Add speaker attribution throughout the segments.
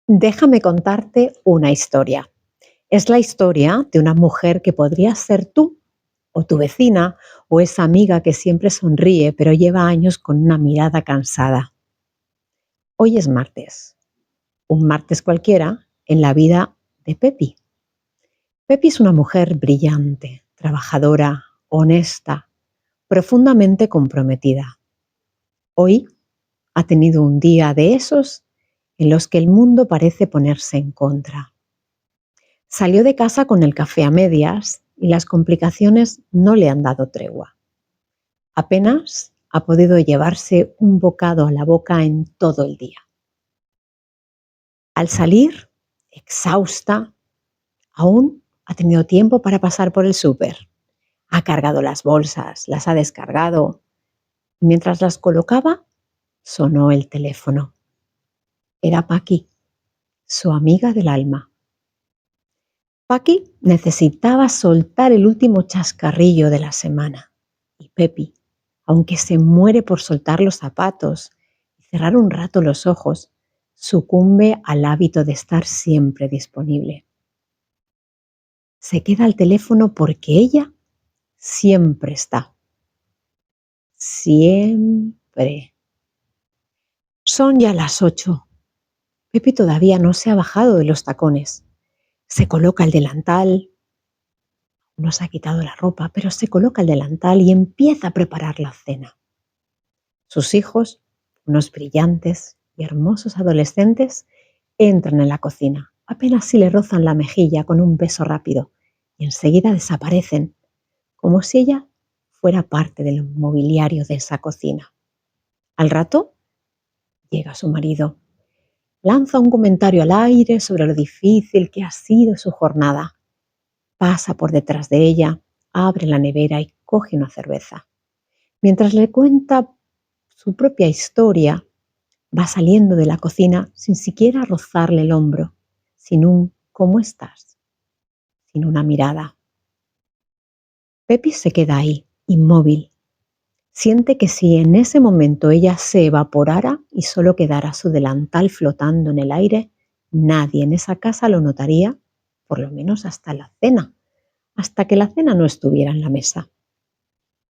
Speaker 1: Déjame contarte una historia. Es la historia de una mujer que podría ser tú, o tu vecina, o esa amiga que siempre sonríe, pero lleva años con una mirada cansada. Hoy es martes, un martes cualquiera en la vida de Pepi. Pepi es una mujer brillante, trabajadora, honesta, profundamente comprometida. Hoy ha tenido un día de esos en los que el mundo parece ponerse en contra. Salió de casa con el café a medias y las complicaciones no le han dado tregua. Apenas ha podido llevarse un bocado a la boca en todo el día. Al salir, exhausta, aún ha tenido tiempo para pasar por el súper. Ha cargado las bolsas, las ha descargado y mientras las colocaba, sonó el teléfono. Era Paqui, su amiga del alma. Paqui necesitaba soltar el último chascarrillo de la semana. Y Pepi, aunque se muere por soltar los zapatos y cerrar un rato los ojos, sucumbe al hábito de estar siempre disponible. Se queda al teléfono porque ella siempre está. Siempre. Son ya las 8. Pepi todavía no se ha bajado de los tacones. Se coloca el delantal. No se ha quitado la ropa, pero se coloca el delantal y empieza a preparar la cena. Sus hijos, unos brillantes y hermosos adolescentes, entran en la cocina. Apenas si le rozan la mejilla con un beso rápido y enseguida desaparecen, como si ella fuera parte del mobiliario de esa cocina. Al rato llega su marido. Lanza un comentario al aire sobre lo difícil que ha sido su jornada. Pasa por detrás de ella, abre la nevera y coge una cerveza. Mientras le cuenta su propia historia, va saliendo de la cocina sin siquiera rozarle el hombro, sin un ¿cómo estás?, sin una mirada. Pepi se queda ahí, inmóvil. Siente que si en ese momento ella se evaporara y solo quedara su delantal flotando en el aire, nadie en esa casa lo notaría, por lo menos hasta la cena, hasta que la cena no estuviera en la mesa.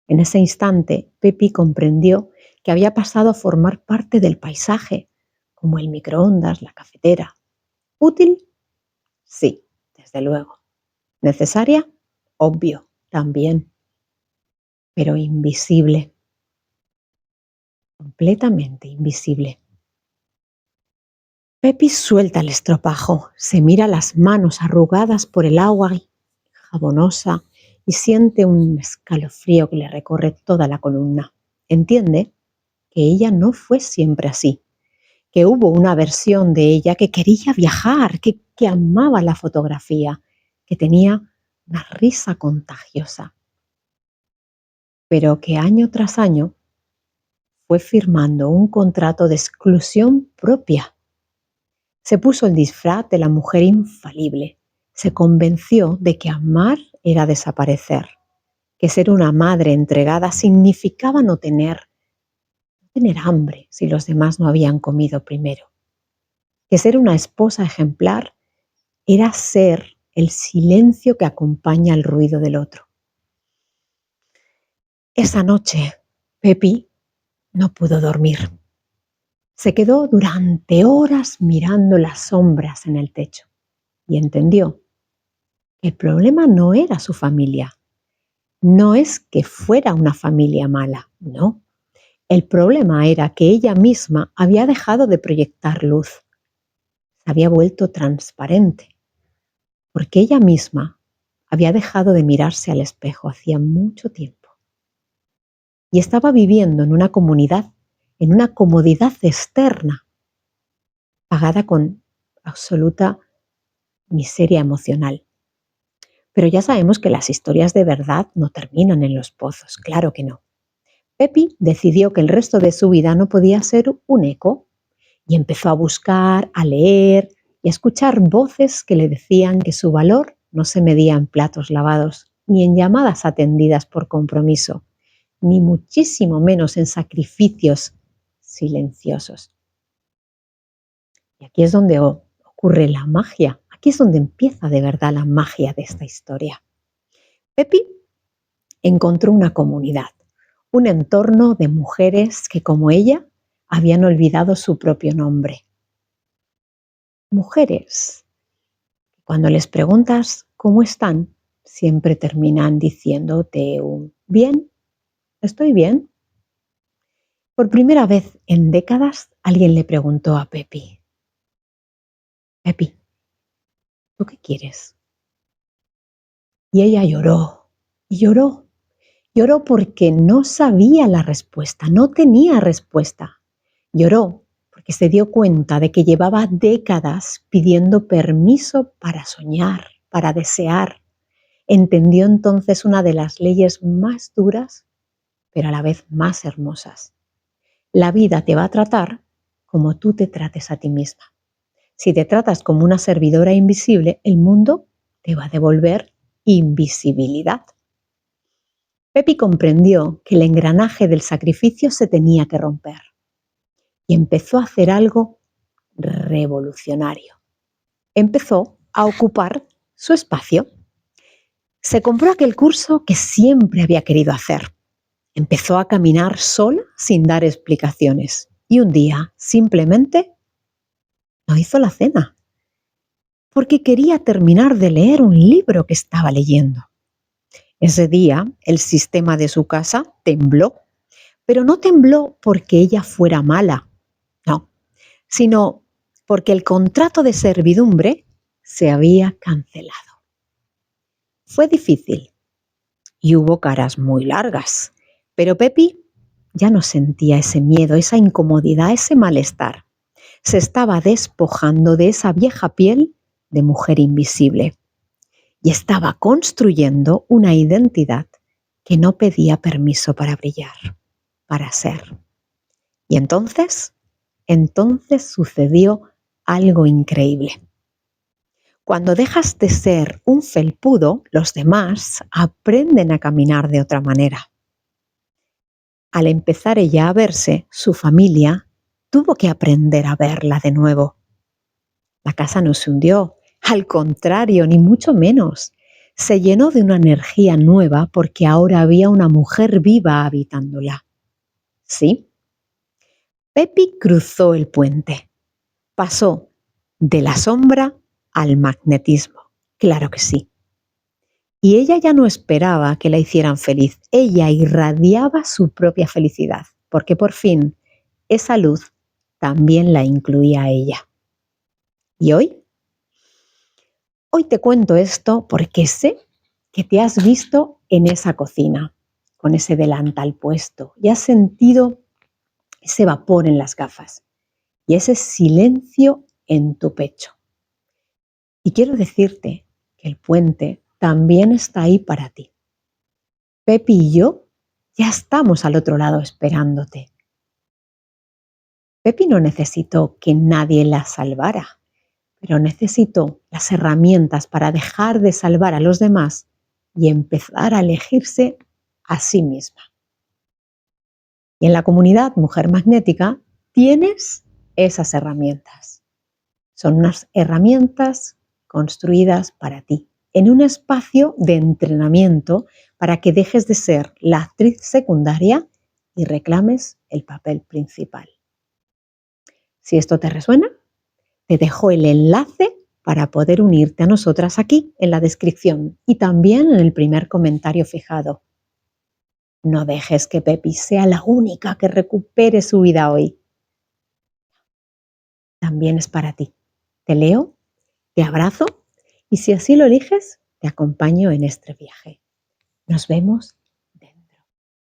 Speaker 1: En ese instante, Pepi comprendió que había pasado a formar parte del paisaje, como el microondas, la cafetera. ¿Útil? Sí, desde luego. ¿Necesaria? Obvio, también. Pero invisible. Completamente invisible. Pepi suelta el estropajo, se mira las manos arrugadas por el agua jabonosa y siente un escalofrío que le recorre toda la columna. Entiende que ella no fue siempre así, que hubo una versión de ella que quería viajar, que amaba la fotografía, que tenía una risa contagiosa, pero que año tras año fue firmando un contrato de exclusión propia. Se puso el disfraz de la mujer infalible, se convenció de que amar era desaparecer, que ser una madre entregada significaba no tener hambre si los demás no habían comido primero, que ser una esposa ejemplar era ser el silencio que acompaña el ruido del otro. Esa noche, Pepi no pudo dormir. Se quedó durante horas mirando las sombras en el techo y entendió que el problema no era su familia. No es que fuera una familia mala, no. El problema era que ella misma había dejado de proyectar luz. Se había vuelto transparente, porque ella misma había dejado de mirarse al espejo hacía mucho tiempo. Y estaba viviendo en una comunidad, en una comodidad externa, pagada con absoluta miseria emocional. Pero ya sabemos que las historias de verdad no terminan en los pozos, claro que no. Pepi decidió que el resto de su vida no podía ser un eco y empezó a buscar, a leer y a escuchar voces que le decían que su valor no se medía en platos lavados, ni en llamadas atendidas por compromiso, ni muchísimo menos en sacrificios silenciosos. Y aquí es donde ocurre la magia. Aquí es donde empieza de verdad la magia de esta historia. Pepi encontró una comunidad, un entorno de mujeres que, como ella, habían olvidado su propio nombre. Mujeres, cuando les preguntas cómo están, siempre terminan diciéndote un bien, estoy bien. Por primera vez en décadas, alguien le preguntó a Pepi, Pepi, ¿tú qué quieres? Y ella lloró y lloró. Lloró porque no sabía la respuesta, no tenía respuesta. Lloró porque se dio cuenta de que llevaba décadas pidiendo permiso para soñar, para desear. Entendió entonces una de las leyes más duras, pero a la vez más hermosas. La vida te va a tratar como tú te trates a ti misma. Si te tratas como una servidora invisible, el mundo te va a devolver invisibilidad. Pepi comprendió que el engranaje del sacrificio se tenía que romper y empezó a hacer algo revolucionario. Empezó a ocupar su espacio. Se compró aquel curso que siempre había querido hacer. Empezó a caminar sola sin dar explicaciones y un día simplemente no hizo la cena porque quería terminar de leer un libro que estaba leyendo. Ese día el sistema de su casa tembló, pero no tembló porque ella fuera mala, no, sino porque el contrato de servidumbre se había cancelado. Fue difícil y hubo caras muy largas, pero Pepi ya no sentía ese miedo, esa incomodidad, ese malestar. Se estaba despojando de esa vieja piel de mujer invisible y estaba construyendo una identidad que no pedía permiso para brillar, para ser. Y entonces sucedió algo increíble. Cuando dejas de ser un felpudo, los demás aprenden a caminar de otra manera. Al empezar ella a verse, su familia tuvo que aprender a verla de nuevo. La casa no se hundió, al contrario, ni mucho menos. Se llenó de una energía nueva porque ahora había una mujer viva habitándola. Sí, Pepi cruzó el puente. Pasó de la sombra al magnetismo. Claro que sí. Y ella ya no esperaba que la hicieran feliz. Ella irradiaba su propia felicidad, porque por fin esa luz también la incluía a ella. ¿Y hoy? Hoy te cuento esto porque sé que te has visto en esa cocina, con ese delantal puesto, y has sentido ese vapor en las gafas y ese silencio en tu pecho. Y quiero decirte que el puente también está ahí para ti. Pepi y yo ya estamos al otro lado esperándote. Pepi no necesitó que nadie la salvara, pero necesitó las herramientas para dejar de salvar a los demás y empezar a elegirse a sí misma. Y en la comunidad Mujer Magnética tienes esas herramientas. Son unas herramientas construidas para ti, en un espacio de entrenamiento para que dejes de ser la actriz secundaria y reclames el papel principal. Si esto te resuena, te dejo el enlace para poder unirte a nosotras aquí en la descripción y también en el primer comentario fijado. No dejes que Pepi sea la única que recupere su vida hoy. También es para ti. Te leo, te abrazo y si así lo eliges, te acompaño en este viaje. Nos vemos